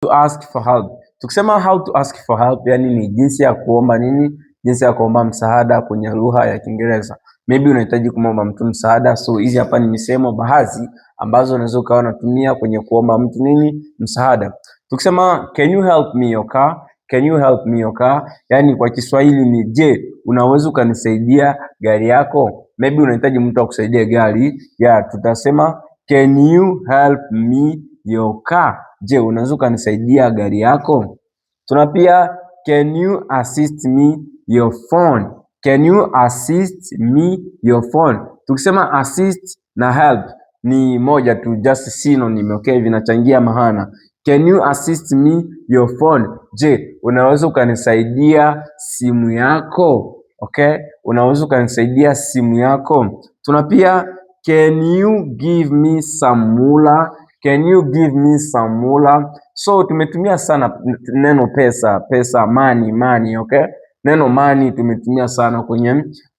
To ask for help. Tukisema how to ask for help, yani ni jinsi ya kuomba nini? Jinsi ya kuomba msaada kwenye lugha ya Kiingereza. Maybe unahitaji kumwomba mtu msaada, so hizi hapa ni misemo baadhi ambazo unaweza ukawa unatumia kwenye kuomba mtu nini? Msaada. Tukisema can you help me your car? Can you help me your car? Yani kwa Kiswahili ni je, unaweza ukanisaidia gari yako? Maybe unahitaji mtu akusaidia gari. Tutasema can you help me your car? Je, unaweza ukanisaidia gari yako? Tuna pia can you assist me your phone? Can you assist me your phone? Tukisema assist na help ni moja tu, just synonym, okay, vinachangia maana. Can you assist me your phone? Je, unaweza ukanisaidia simu yako? Okay, unaweza ukanisaidia simu yako. Tuna pia can you give me some moolah? Can you give me some moolah? So tumetumia sana neno pesa, money, okay? Neno money tumetumia sana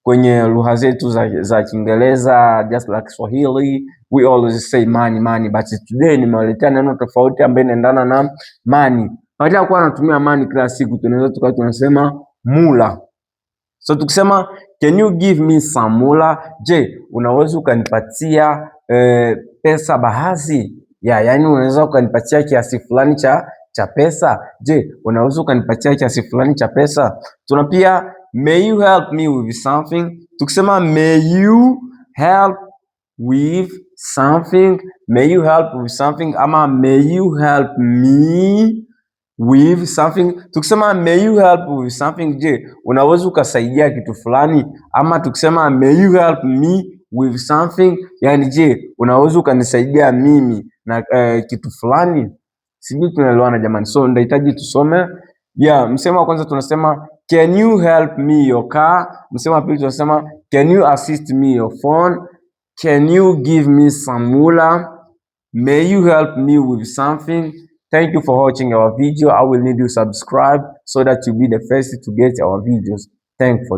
kwenye lugha zetu za Kiingereza, just like Swahili, we always say money, but today nimewaletea neno tofauti ambayo inaendana na money. Badala ya kuwa natumia money kila siku, tunaweza tukawa tunasema moolah. So tukisema can you give me some moolah? Je, unaweza ukanipatia pesa baadhi? Yani unaweza ukanipatia kiasi fulani cha pesa. Je, unaweza ukanipatia kiasi fulani cha pesa? Tuna pia may you help me with something. Tukisema may you help with something, may you help with something ama may you help me with something. Tukisema may you help with something, je, unaweza ukasaidia kitu fulani? Ama tukisema may you help me with something, yani je, unaweza ukanisaidia mimi na kitu fulani? Sijui tunaelewana jamani. So ndahitaji tusome. Msemo wa kwanza tunasema can you help me your car? Msemo wa pili tunasema can you assist me your phone? Can you give me some moolah? May you help me with something? Thank you for watching our video. I will need you subscribe so that you'll be the first to get our videos. Thank you for that.